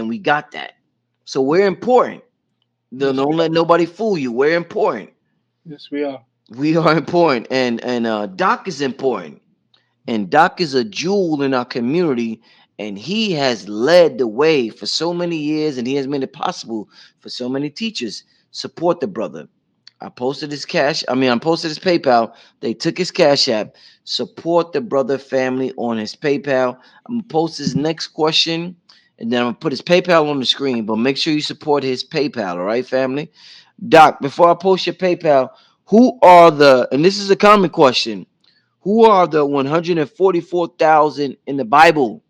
and we got that. So we're important. Yes, Don't we let are. nobody fool you. We're important. Yes, we are. We are important, and Doc is important, and Doc is a jewel in our community, and he has led the way for so many years, and he has made it possible for so many teachers. Support the brother. I posted his PayPal. They took his Cash App. Support the brother family on his PayPal. I'm gonna post his next question, and then I'm gonna put his PayPal on the screen. But make sure you support his PayPal, all right, family? Doc, before I post your PayPal, who are the, and this is a common question, who are the 144,000 in the Bible?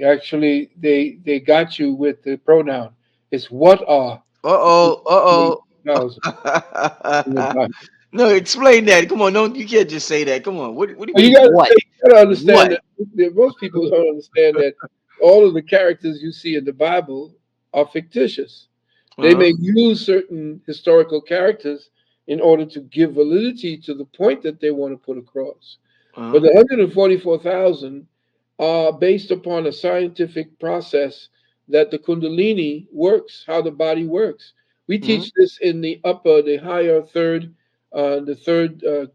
Actually, they got you with the pronoun. It's what are Uh 144,000 in the oh. Bible. No, explain that. Come on, don't you can't just say that. Come on. What do you Well, mean? What? you gotta understand What? that most people don't understand that all of the characters you see in the Bible are fictitious. They Uh-huh. may use certain historical characters in order to give validity to the point that they want to put across. But Uh-huh. the 144,000 are based upon a scientific process that the Kundalini works, how the body works. We Mm-hmm. teach this in the higher third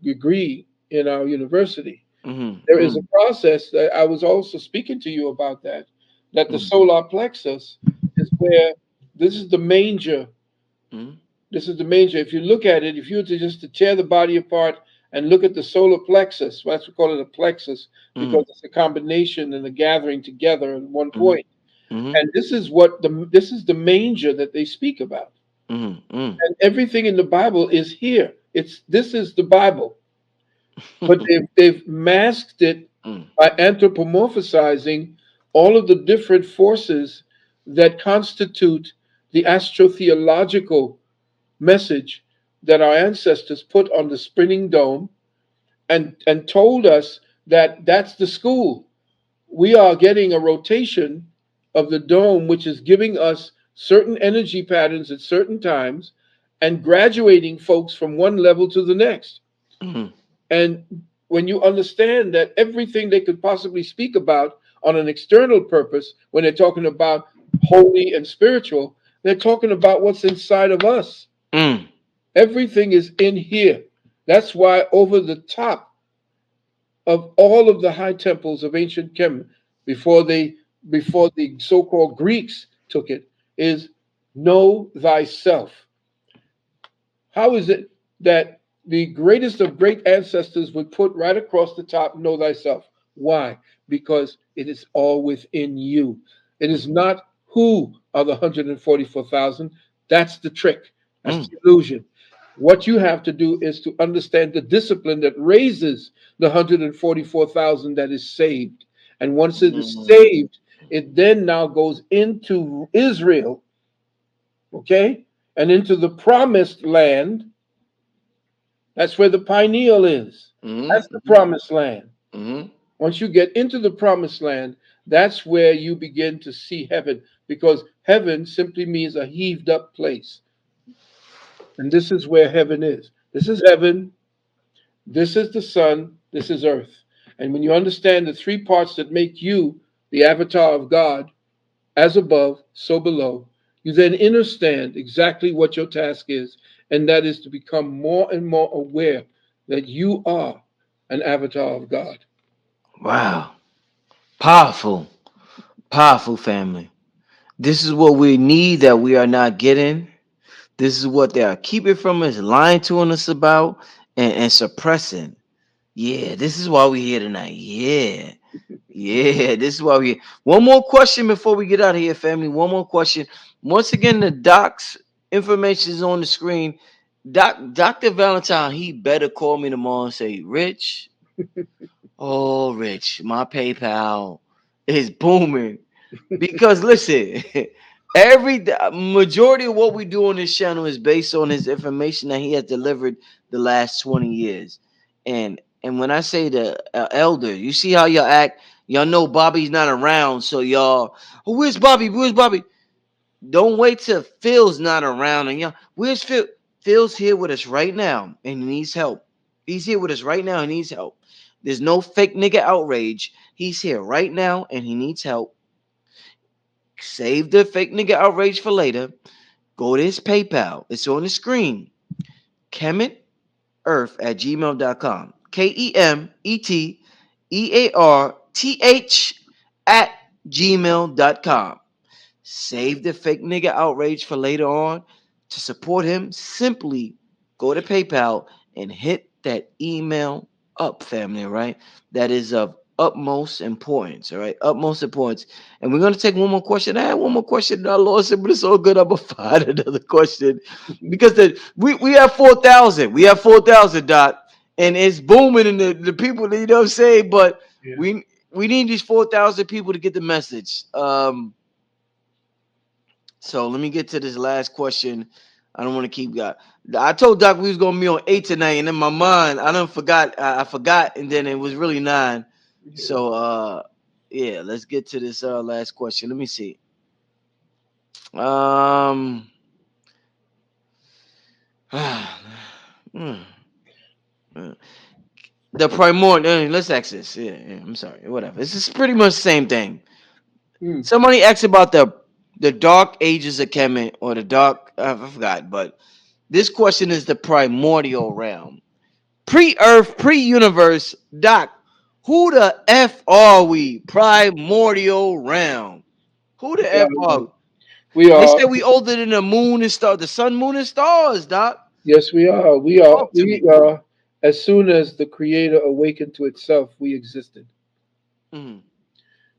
degree in our university. There is a Mm-hmm. process that I was also speaking to you about that the Mm-hmm. solar plexus is where this is the manger. Mm-hmm. This is the manger. If you look at it, if you were to just to tear the body apart and look at the solar plexus, that's we call it a plexus Mm-hmm. because it's a combination and a gathering together at one Mm-hmm. point. Mm-hmm. And this is the manger that they speak about. Mm-hmm. And everything in the Bible is here. This is the Bible, but they've masked it by anthropomorphizing all of the different forces that constitute the astrotheological message that our ancestors put on the spinning dome and told us that that's the school. We are getting a rotation of the dome, which is giving us certain energy patterns at certain times and graduating folks from one level to the next. Mm-hmm. And when you understand that everything they could possibly speak about on an external purpose, when they're talking about holy and spiritual, they're talking about what's inside of us. Mm-hmm. Everything is in here. That's why over the top of all of the high temples of ancient Kemet, before they before the so-called Greeks took it, is know thyself. How is it that the greatest of great ancestors would put right across the top, know thyself? Why? Because it is all within you. It is not who are the 144,000. That's the trick. That's the illusion. What you have to do is to understand the discipline that raises the 144,000 that is saved. And once it is Mm-hmm. saved, it then now goes into Israel, okay? And into the promised land. That's where the pineal is. That's the Mm-hmm. promised land. Mm-hmm. Once you get into the promised land, that's where you begin to see heaven because heaven simply means a heaved up place. And this is where heaven is. This is heaven. This is the sun. This is earth. And when you understand the three parts that make you the avatar of God, as above, so below, you then understand exactly what your task is, and that is to become more and more aware that you are an avatar of God. Wow. Powerful. Powerful family. This is what we need that we are not getting. This is what they are keeping from us, lying to us about, and suppressing. Yeah, this is why we're here tonight. Yeah. Yeah, this is why we here. One more question before we get out of here, family. One more question. Once again, the doc's information is on the screen. Dr. Valentine, he better call me tomorrow and say, Rich, oh Rich, my PayPal is booming. Because listen, majority of what we do on this channel is based on his information that he has delivered the last 20 years. And when I say the elder, you see how y'all act. Y'all know Bobby's not around, so y'all, oh, where's Bobby? Where's Bobby? Don't wait till Phil's not around, and y'all, where's Phil? Phil's here with us right now, and he needs help. He's here with us right now, and he needs help. There's no fake nigga outrage. He's here right now, and he needs help. Save the fake nigga outrage for later. Go to his PayPal. It's on the screen. KemetEarth@gmail.com. KEMETEARTH at gmail.com. Save the fake nigga outrage for later on. To support him, simply go to PayPal and hit that email up, family, all right? That is of utmost importance, all right? Utmost importance. And we're going to take one more question. I had one more question that I lost it, but it's all good. I'm going to find another question because we have 4,000. We have 4,000, Doc, and it's booming in the people, you know what I'm saying? But Yeah. we need these 4,000 people to get the message. So let me get to this last question. I don't want to keep got. I told Doc we was gonna be on 8 tonight, and in my mind, I don't forgot. I forgot, and then it was really 9. Yeah. So yeah, let's get to this last question. Let me see. Um, hmm, uh, the primordial. Let's ask this. Yeah, I'm sorry. Whatever. This is pretty much the same thing. Hmm. Somebody asked about the dark ages of Kemet or the dark. I forgot, but this question is the primordial realm. Pre-Earth, pre-universe, Doc. Who the F are we? Primordial realm. Who the F are we? We They are. say we older than the moon and stars, the sun, moon, and stars, Doc. Yes, we are. We are. Talk to We me. are. As soon as the Creator awakened to itself, we existed. Mm,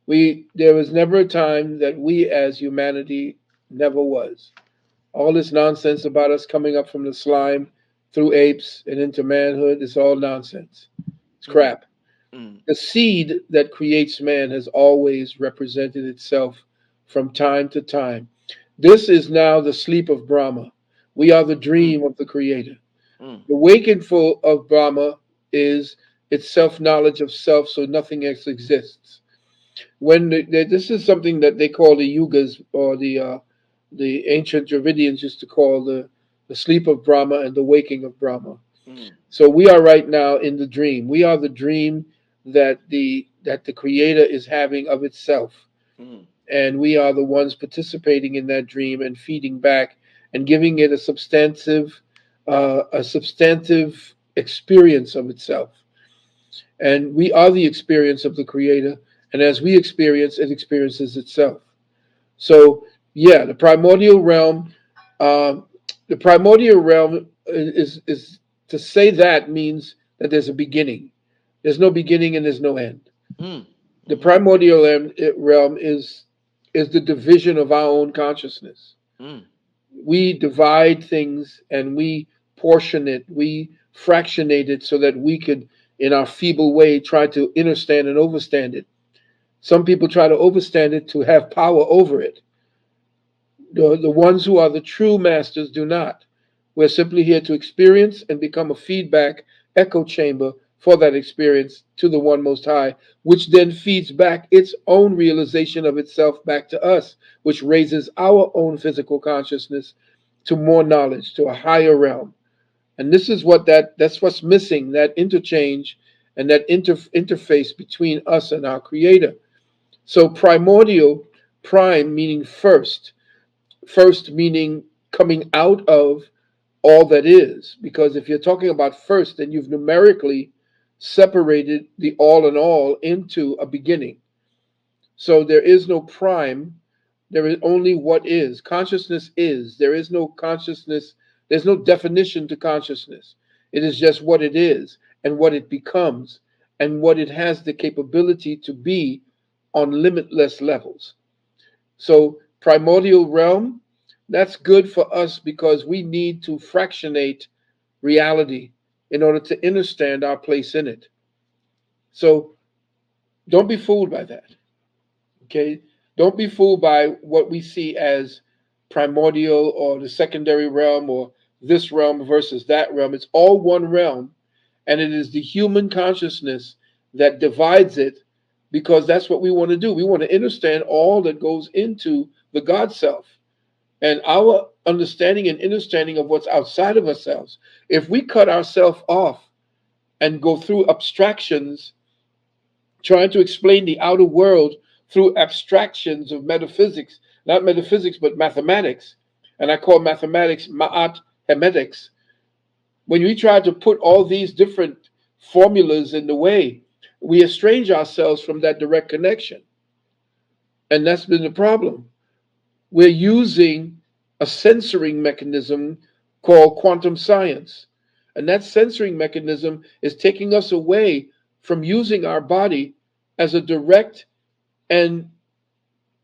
We. There was never a time that we, as humanity, never was. All this nonsense about us coming up from the slime through apes and into manhood is all nonsense. It's mm, crap. mm, The seed that creates man has always represented itself from time to time. This is now the sleep of Brahma. We are the mm, dream of the Creator. mm, The wakeful of Brahma is its self knowledge of self, so nothing else exists. This is something that they call the yugas, or the ancient Dravidians used to call the sleep of Brahma and the waking of Brahma. mm, So we are right now in the dream. We are the dream that the Creator is having of itself, mm, and we are the ones participating in that dream and feeding back and giving it a substantive experience of itself. And we are the experience of the Creator, and as we experience, it experiences itself. So yeah, uh, the primordial realm is to say that means that there's a beginning. There's no beginning and there's no end. mm, The mhm, primordial realm is the division of our own consciousness. mm, We divide things and we portion it, we fractionate it so that we could, in our feeble way, try to understand and overstand it. Some people try to overstand it to have power over it. The ones who are the true masters do not. We're simply here to experience and become a feedback echo chamber for that experience to the One Most High, which then feeds back its own realization of itself back to us, which raises our own physical consciousness to more knowledge, to a higher realm. And this is that's what's missing, that interchange and that interface between us and our Creator. So primordial, prime meaning first, first meaning coming out of all that is. Because if you're talking about first, then you've numerically separated the all in all into a beginning. So there is no prime, there is only what is. Consciousness is. There is no consciousness, there's no definition to consciousness. It is just what it is and what it becomes and what it has the capability to be on limitless levels. So, primordial realm, that's good for us because we need to fractionate reality in order to understand our place in it. So, don't be fooled by that. Okay? Don't be fooled by what we see as primordial or the secondary realm or this realm versus that realm. It's all one realm, and it is the human consciousness that divides it because that's what we want to do. We want to understand all that goes into the God self. And our understanding and understanding of what's outside of ourselves, if we cut ourselves off and go through abstractions, trying to explain the outer world through abstractions of metaphysics, not metaphysics, but mathematics. And I call mathematics ma'at hemetics. When we try to put all these different formulas in the way, we estrange ourselves from that direct connection. And that's been the problem. We're using a censoring mechanism called quantum science. And that censoring mechanism is taking us away from using our body as a direct and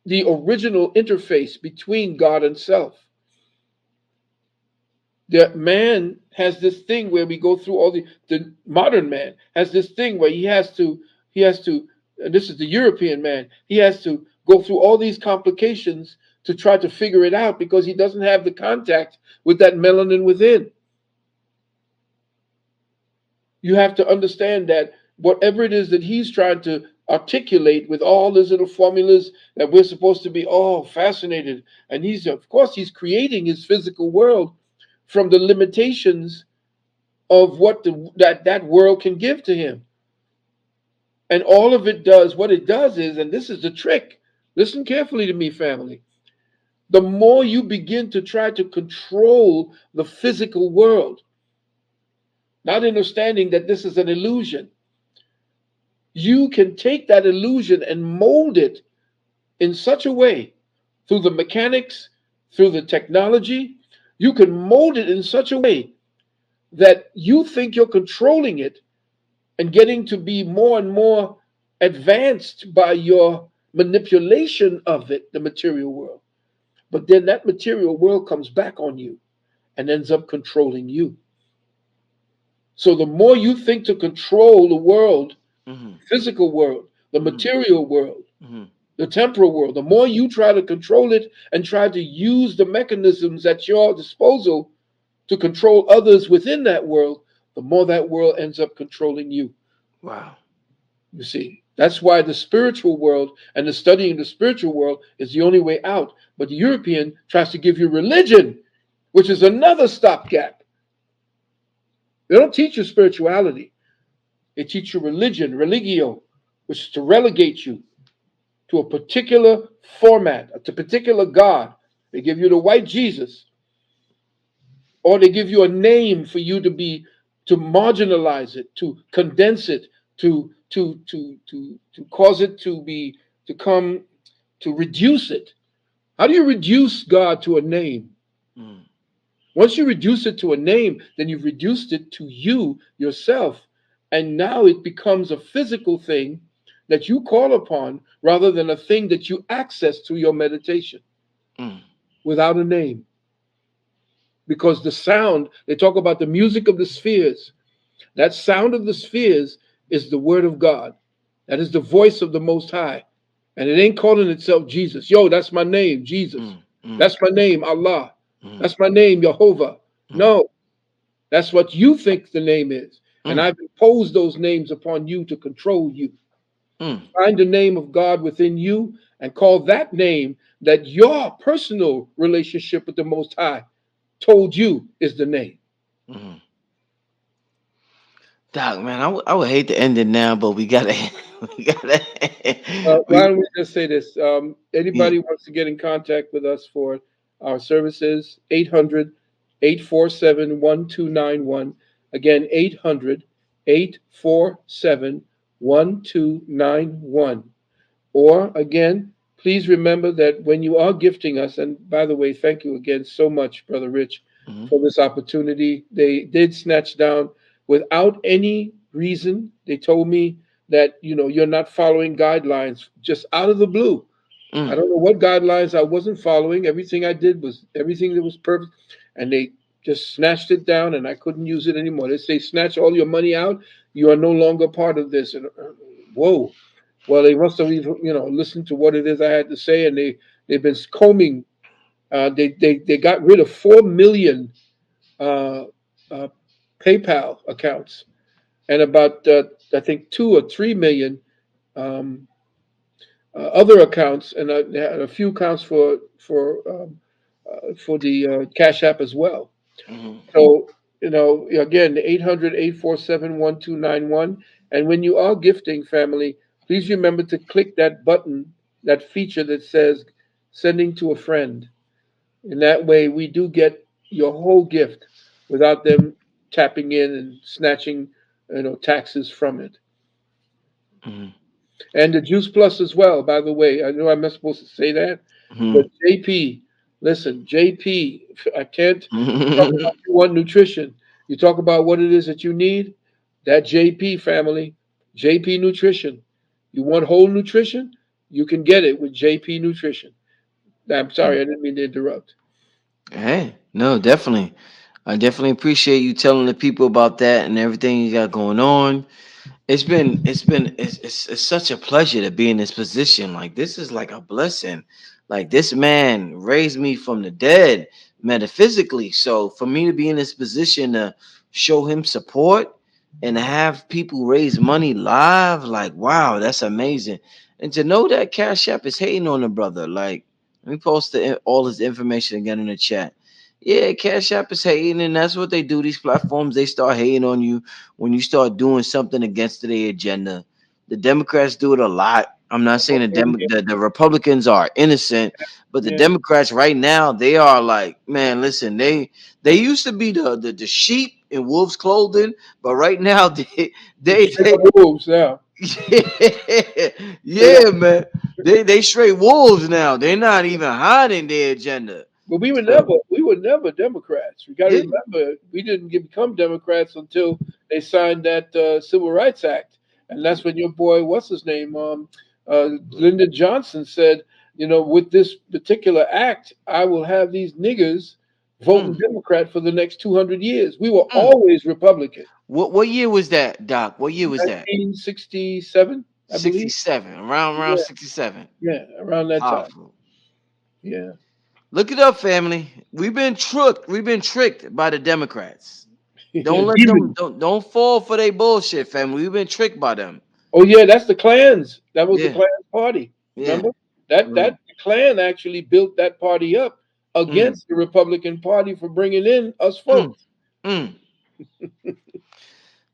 the original interface between God and self. The man has this thing where we go through all the modern man has this thing where he has to and this is the European man, he has to go through all these complications to try to figure it out because he doesn't have the contact with that melanin within. You have to understand that whatever it is that he's trying to articulate with all these little formulas that we're supposed to be all fascinated, and he's of course he's creating his physical world from the limitations of what that world can give to him. And all of it does, what it does is, and this is the trick, listen carefully to me, family. The more you begin to try to control the physical world, not understanding that this is an illusion, you can take that illusion and mold it in such a way through the mechanics, through the technology. You can mold it in such a way that you think you're controlling it and getting to be more and more advanced by your manipulation of it, the material world. But then that material world comes back on you and ends up controlling you. So the more you think to control the world, Mm-hmm. physical world, the Mm-hmm. material world, Mm-hmm. the temporal world, the more you try to control it and try to use the mechanisms at your disposal to control others within that world, the more that world ends up controlling you. Wow. You see, that's why the spiritual world and the studying the spiritual world is the only way out. But the European tries to give you religion, which is another stopgap. They don't teach you spirituality, they teach you religion, religio, which is to relegate you to a particular format, a particular God. They give you the white Jesus, or they give you a name for you to be, to marginalize it, to condense it, to cause it to be, to come, to reduce it. How do you reduce God to a name? Mm. Once you reduce it to a name, then you've reduced it to you yourself, and now it becomes a physical thing that you call upon rather than a thing that you access through your meditation Mm. without a name. Because the sound, they talk about the music of the spheres. That sound of the spheres is the word of God. That is the voice of the Most High. And it ain't calling itself Jesus. Yo, that's my name, Jesus. Mm. Mm. That's my name, Allah. Mm. That's my name, Jehovah. Mm. No, that's what you think the name is. And Mm. I've imposed those names upon you to control you. Mm. Find the name of God within you and call that name that your personal relationship with the Most High told you is the name. Mm. Doc, man, I would hate to end it now, but we gotta, we gotta, Why we, don't we just say this? yeah. Anybody wants to get in contact with us for our services, 800-847-1291. Again, 800-847-1291. Or again, please remember that when you are gifting us, and by the way, thank you again so much, Brother Rich, Mhm. for this opportunity. They did snatch down without any reason. They told me that you're not following guidelines just out of the blue. I Mm. don't know what guidelines I wasn't following. Everything I did was everything that was perfect, and they just snatched it down, and I couldn't use it anymore. They say snatch all your money out. You are no longer part of this. And whoa. Well, they must have even, listened to what it is I had to say, and they've been combing. They got rid of 4 million uh, uh, PayPal accounts, and about I think 2 or 3 million um, other accounts, and they had a few accounts for the Cash App as well. Mhm. So, again, 800-847-1291. And when you are gifting, family, please remember to click that button, that feature that says sending to a friend. In that way, we do get your whole gift without them tapping in and snatching, taxes from it. Mhm. And the Juice Plus as well, by the way. I know I'm not supposed to say that, but Mhm. JP, listen, JP, I can't talk Mhm. about you want nutrition. You talk about what it is that you need, that JP family, JP Nutrition. You want whole nutrition? You can get it with JP Nutrition. I'm sorry, I didn't mean to interrupt. Hey, no, definitely. I definitely appreciate you telling the people about that and everything you got going on. It's such a pleasure to be in this position. Like this is like a blessing. Like this man raised me from the dead metaphysically. So for me to be in this position to show him support and to have people raise money live, like wow, that's amazing. And to know that Cash App is hating on the brother, like let me post all his information again in the chat. Yeah, Cash App is hating, and that's what they do. These platforms, they start hating on you when you start doing something against their agenda. The Democrats do it a lot. I'm not saying the Republicans are innocent, but the Yeah, Democrats right now, they are like, man, listen, they used to be the sheep in wolves clothing, but right now they're straight they up wolves now. yeah, Straight up. yeah, man. They straight wolves now. They're not even hiding their agenda. But So we were never Democrats. We got to yeah. remember, we didn't become Democrats until they signed that Civil Rights Act, and that's when your boy, what's his name, Lyndon Johnson said, with this particular act, I will have these niggers voting Mm, Democrat for the next 200 years. We were mm. always Republican. What year was that, Doc? What year was that? 1967, I believe. 67. Around Yeah, 67. yeah, around that time. Powerful. Yeah. Look it up, family. We've been tricked. We've been tricked by the Democrats. Don't let them Demons. don't fall for their bullshit, family. We've been tricked by them. Oh yeah, that's the clans. That was the Yeah, Klan party. yeah. Remember that Right. that Klan actually built that party up Mm, against the Republican Party for bringing in us mm, folks. mm.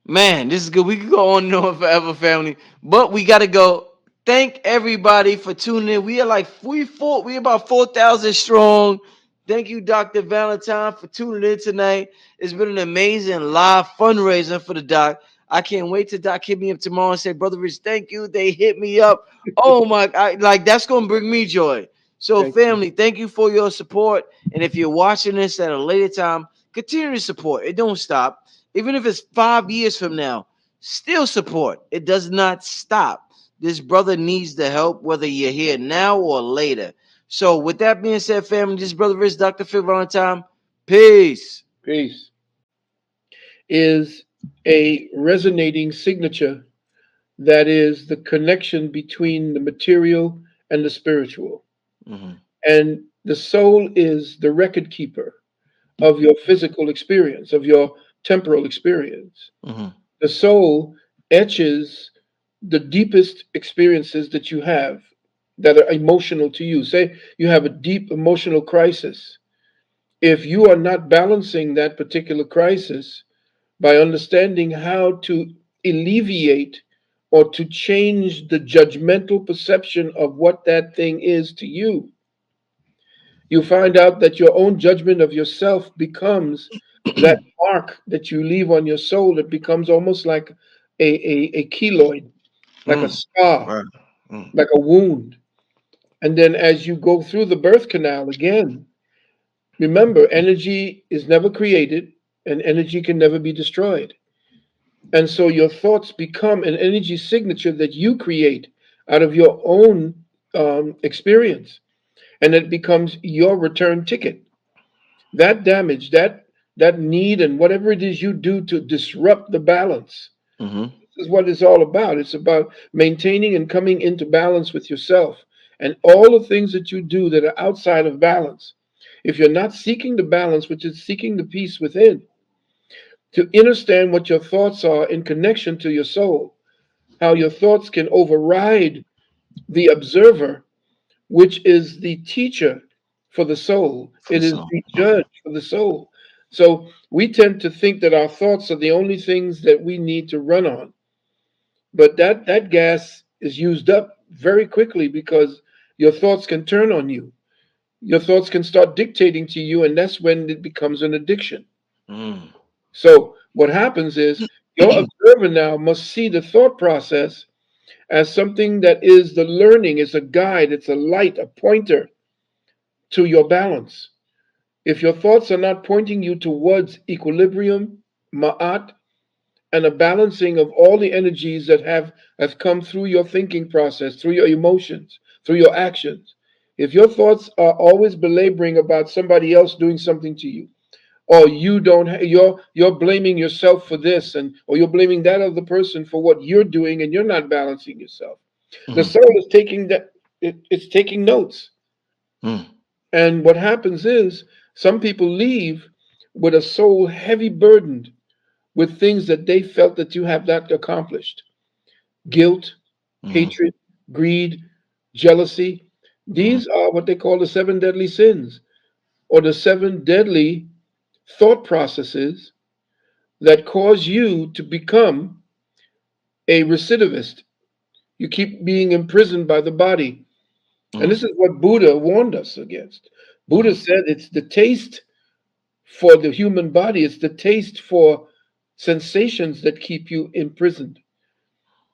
Man, this is good. We could go on and on forever, family. But we gotta go. Thank everybody for tuning in. We are like we about 4,000 strong. Thank you, Dr. Valentine, for tuning in tonight. It's been an amazing live fundraiser for the doc. I can't wait till Doc hit me up tomorrow and say, Brother Rich, thank you. They hit me up. Oh my, like that's gonna bring me joy. So, Thank you. family, thank you for your support. And if you're watching this at a later time, continue to support. It don't stop. Even if it's 5 years from now, still support. It does not stop. This brother needs the help, whether you're here now or later. So, with that being said, family, this is brother Rich, Dr. Phil Valentine. Peace. Peace is a resonating signature that is the connection between the material and the spiritual. Hmm. And the soul is the record keeper of your physical experience, of your temporal experience. Hmm. The soul etches the deepest experiences that you have that are emotional to you. Say you have a deep emotional crisis. If you are not balancing that particular crisis by understanding how to alleviate or to change the judgmental perception of what that thing is to you, you find out that your own judgment of yourself becomes that mark that you leave on your soul. It becomes almost like a keloid, like a Mm. scar, Right. Mm. like a wound. And then as you go through the birth canal again, remember energy is never created and energy can never be destroyed. And so your thoughts become an energy signature that you create out of your own experience. And it becomes your return ticket. That damage, that need, and whatever it is you do to disrupt the balance. Hmm. This is what it's all about. It's about maintaining and coming into balance with yourself. And all the things that you do that are outside of balance, if you're not seeking the balance, which is seeking the peace within, to understand what your thoughts are in connection to your soul, how your thoughts can override the observer, which is the teacher for the soul. For the It is soul. the judge for the soul. So we tend to think that our thoughts are the only things that we need to run on. But that gas is used up very quickly because your thoughts can turn on you. Your thoughts can start dictating to you, and that's when it becomes an addiction. Mm. So what happens is your observer now must see the thought process as something that is the learning, it's a guide, it's a light, a pointer to your balance. If your thoughts are not pointing you towards equilibrium, ma'at, and a balancing of all the energies that have come through your thinking process, through your emotions, through your actions. If your thoughts are always belaboring about somebody else doing something to you, or you don't, you're blaming yourself for this, and or you're blaming that other person for what you're doing, and you're not balancing yourself. The Mm. soul is taking that, it's taking notes, Mm. and what happens is some people leave with a soul heavy burdened with things that they felt that you have not accomplished: guilt, Mm. hatred, greed, jealousy. Mm. These are what they call the seven deadly sins, or the seven deadly thought processes that cause you to become a recidivist. You keep being imprisoned by the body. And Mm. this is what Buddha warned us against. Buddha Mm. said it's the taste for the human body, it's the taste for sensations that keep you imprisoned.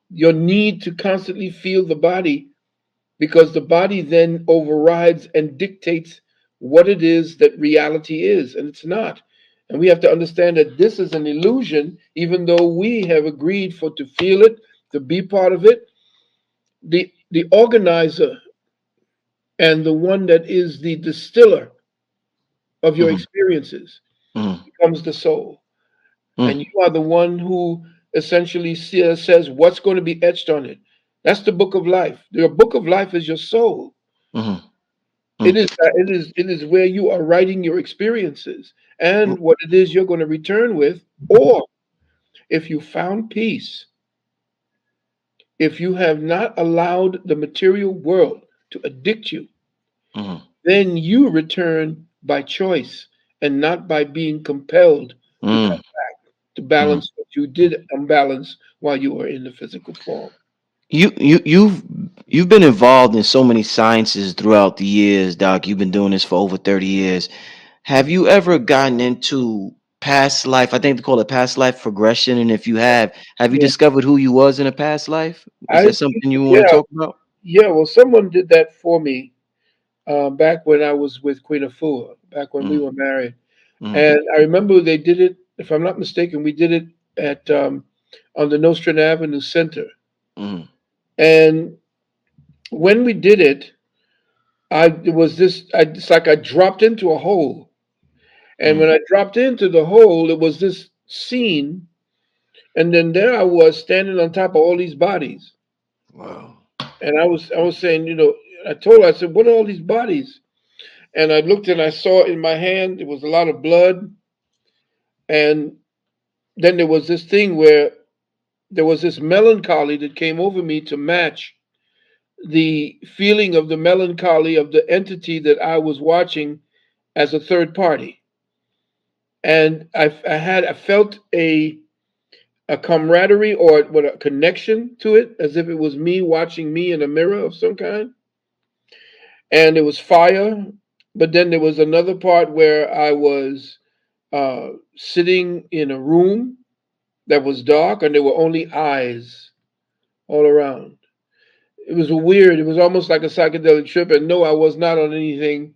Your need to constantly feel the body, because the body then overrides and dictates what it is that reality is, and it's not. And we have to understand that this is an illusion, even though we have agreed for to feel it, to be part of it. The organizer and the one that is the distiller of your Mm. experiences Mm. becomes the soul. And Mm. you are the one who essentially says what's going to be etched on it. That's the book of life. Your book of life is your soul. Mm. It Mm. is it is where you are writing your experiences and what it is you're going to return with. Or if you found peace, if you have not allowed the material world to addict you, Mm. then you return by choice and not by being compelled to Mm. come to Mm. balance what you did unbalance while you were in the physical form. You've been involved in so many sciences throughout the years, Doc. You've been doing this for over 30 years. Have you ever gotten into past life? I think they call it past life progression. And if you have you Yeah, discovered who you was in a past life? Is I that something you want to yeah talk about? yeah. Well, someone did that for me back when I was with Queen Afua, back when we Mm. were married. Mm. And I remember they did it, if I'm not mistaken, we did it at on the Nostrand Avenue Center. Mm. And when we did it, it was this, it's like I dropped into a hole. And when Mm. I dropped into the hole, it was this scene. And then there I was standing on top of all these bodies. Wow. And I was saying, I told her, I said, what are all these bodies? And I looked and I saw in my hand, it was a lot of blood. And then there was this thing where there was this melancholy that came over me to match the feeling of the melancholy of the entity that I was watching as a third party. And I felt a camaraderie, or what, a connection to it, as if it was me watching me in a mirror of some kind. And it was fire. But then there was another part where I was sitting in a room that was dark, and there were only eyes all around. It was weird. It was almost like a psychedelic trip. And no, I was not on anything,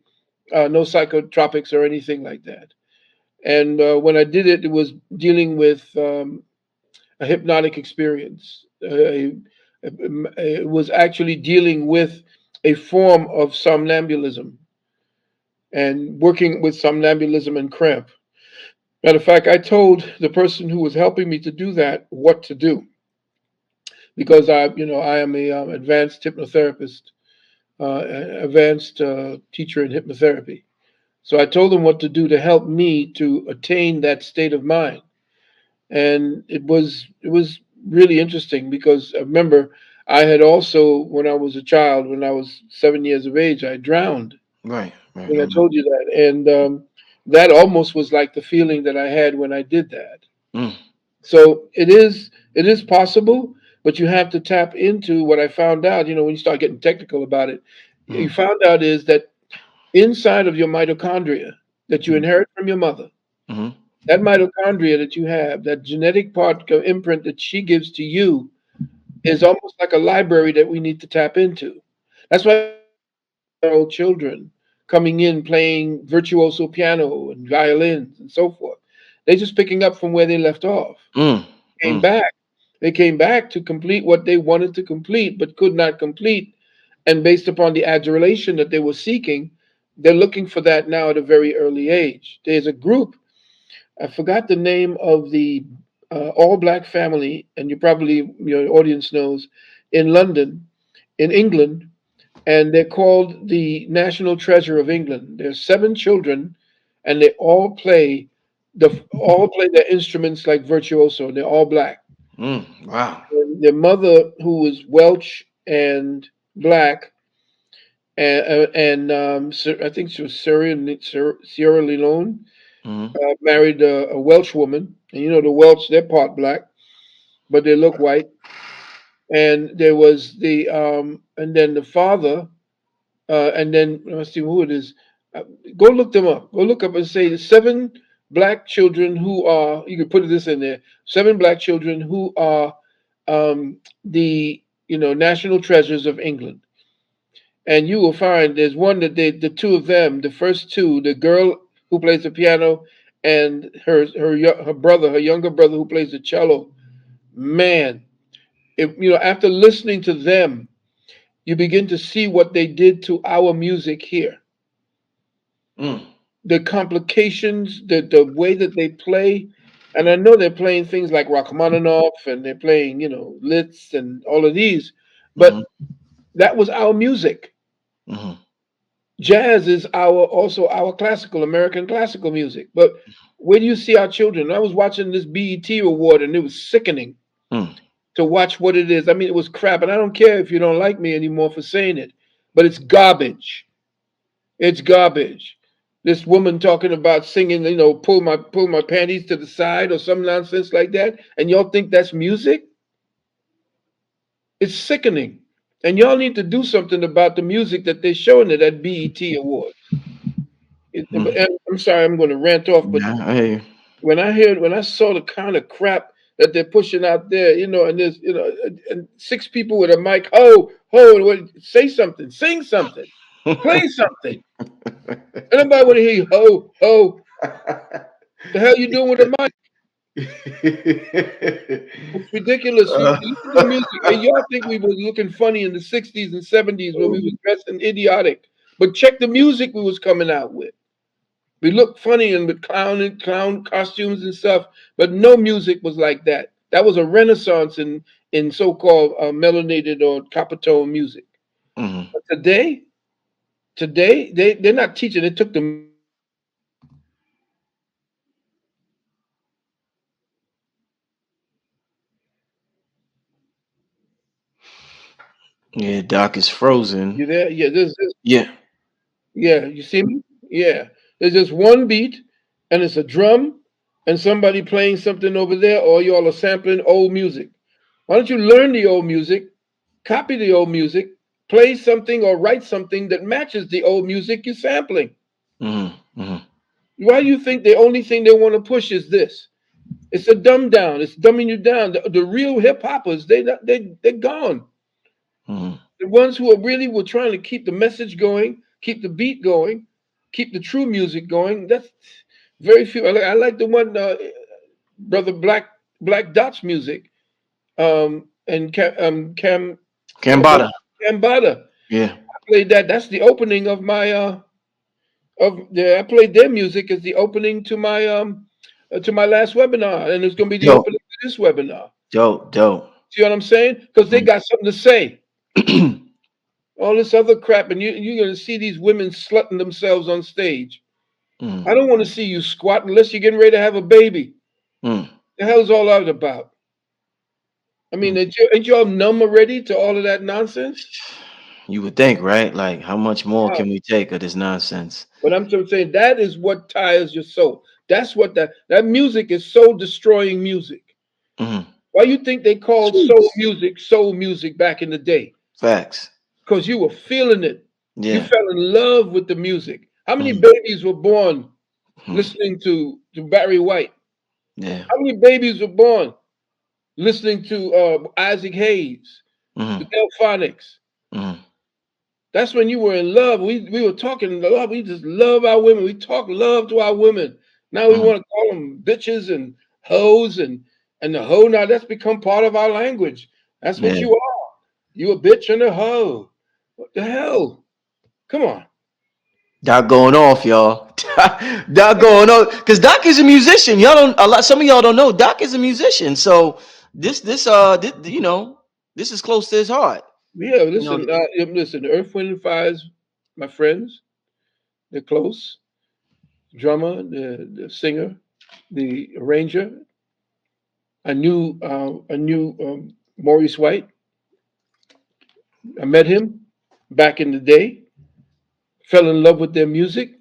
no psychotropics or anything like that. And when I did it, it was dealing with a hypnotic experience. It was actually dealing with a form of somnambulism and working with somnambulism and cramp. Matter of fact, I told the person who was helping me to do that what to do, because I am a advanced hypnotherapist, advanced teacher in hypnotherapy. So I told them what to do to help me to attain that state of mind, and it was really interesting, because I remember I had also, when I was a child, when I was 7 years of age, I drowned. Right. I Right. think I I remember. told you that, and that almost was like the feeling that I had when I did that. Mm. So it is possible, but you have to tap into what I found out. When you start getting technical about it, you Mm. found out is that inside of your mitochondria that you Mhm. inherit from your mother. Mhm. That mitochondria that you have, that genetic part imprint that she gives to you, is almost like a library that we need to tap into. That's why you see these 7-year-old children coming in playing virtuoso piano and violins and so forth. They're just picking up from where they left off. Mm. Came Mm. back. They came back to complete what they wanted to complete but could not complete. And based upon the adulation that they were seeking, they're looking for that now at a very early age. There's a group, I forgot the name of the all black family, and you probably, your audience knows, in London, in England, and they're called the National Treasure of England. There's 7 children, and they all play their instruments like virtuoso. They're all black. Mm. Wow. And their mother, who was Welsh and black, I think she was Sierra Leone, Mhm. married a Welsh woman, and you know the Welsh, they're part black, but they look white. And there was and then the father, and then let's see who it is. Uh, Go look them up. Go look up and say the 7 black children who are. You can put this in there. 7 black children who are the national treasures of England, and you will find there's one that the two of them, the first two, the girl who plays the piano and her brother, her younger brother who plays the cello. Man, after listening to them, you begin to see what they did to our music here. Mm. The complications, the way that they play, and I know they're playing things like Rachmaninoff and they're playing, Liszt and all of these, Mhm. but that was our music. Mhm. Jazz is also our classical American classical music. But where do you see our children? I was watching this BET award and it was sickening Mm. to watch what it is. I mean, it was crap, and I don't care if you don't like me anymore for saying it, but it's garbage. It's garbage. This woman talking about singing, pull my panties to the side or some nonsense like that, and y'all think that's music? It's sickening. And y'all need to do something about the music that they're showing at that BET Awards. Mm. I'm sorry, I'm going to rant off, but Yeah, I hear you. when I saw the kind of crap that they're pushing out there, and there's, and 6 people with a mic, ho, ho, and say something, sing something, play something. And nobody want to hear you, ho, ho. The hell you doing with a mic? It's ridiculous. You Uh, listen to music, and y'all think we was looking funny in the '60s and '70s when we was dressing idiotic. But check the music we was coming out with. We looked funny and with clown costumes and stuff, but no music was like that. That was a renaissance in so-called melanated or copper tone music. Mhm. But today they're not teaching. They took the music and they made it into Yeah, Doc is frozen. you there? Yeah, this Yeah. yeah. You see me? Yeah. There's just one beat, and it's a drum, and somebody playing something over there, or y'all are sampling old music. Why don't you learn the old music, copy the old music, play something or write something that matches the old music you're sampling? Mhm. Mhm. Why do you think the only thing they want to push is this? It's a dumb down. It's dumbing you down. The real hip hoppers, they're gone. Mhm. The ones who are really were trying to keep the message going, keep the beat going, keep the true music going. That's very few. I like the one brother Black Dot's music. And Cambada. Cambada. Yeah. I played that. That's the opening of my I played their music as the opening to my last webinar, and it's gonna be the Dope. opening to this webinar. Dope. Dope. See what I'm saying? Because they got something to say. Mhm. All this other crap, and you're gonna see these women slutting themselves on stage. Mm. I don't want to see you squat unless you're getting ready to have a baby. Mm. The hell's all that about? I Mm. mean, ain't y'all numb already to all of that nonsense? You would think, right? Like, how much more Wow. can we take of this nonsense? But I'm just saying that is what tires your soul. That's what that music is, soul destroying music. Mhm. Why you think they called soul music back in the day? Facts. Because you were feeling it. You Yeah. fell in love with the music. How many Mhm. babies were born Mhm. listening to Barry White? Yeah. How many babies were born listening to Isaac Hayes, the Mhm. Delphonics? Mhm. That's when you were in love. We were talking love. We just love our women. We talk love to our women. Now we Mhm. want to call them bitches and hoes and the hoe. Now that's become part of our language. That's what Yeah. you are. You a bitch and a hoe. What the hell? Come on. Doc going off, y'all. Doc going off because Doc is a musician. Y'all don't a lot. Some of y'all don't know Doc is a musician. So you know, this is close to his heart. Yeah, You know, listen. Earth, Wind, and Fire's my friends. They're close. Drummer, the singer, the arranger. I knew Maurice White. I met him back in the day. Fell in love with their music.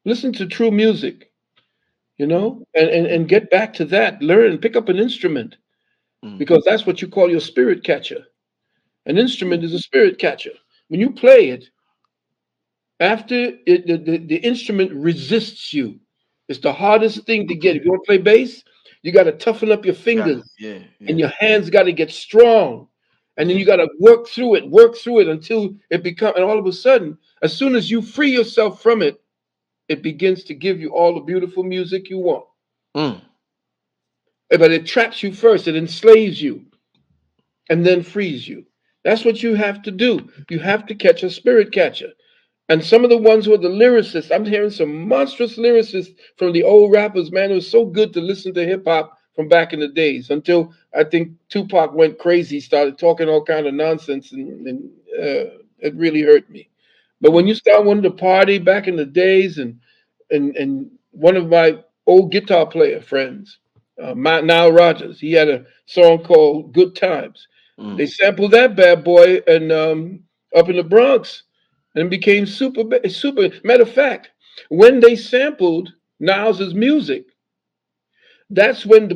Listen to true music, and get back to that. Learn, pick up an instrument mm, because that's what you call your spirit catcher. An instrument is a spirit catcher. When you play it, after the instrument resists you. It's the hardest thing to get. If you want to play bass, you got to toughen up your got fingers yeah, and yeah, your hands got to get strong. And then yeah. you got to work through it until it becomes, and all of a sudden, as soon as you free yourself from it, it begins to give you all the beautiful music you want. Mm, But it traps you first, it enslaves you, and then frees you. That's what you have to do. You have to catch a spirit catcher. And some of the ones who are the lyricists, I'm hearing some monstrous lyricists from the old rappers, man. It was so good to listen to hip hop from back in the days until I think Tupac went crazy, started talking all kind of nonsense, and it really hurt me. But when mm, you start wanting to party back in the days, and one of my old guitar player friends, Nile Rodgers, he had a song called "Good Times." mm. They sampled that bad boy and up in the Bronx and became super. Matter of fact, when they sampled Niles' music, that's when the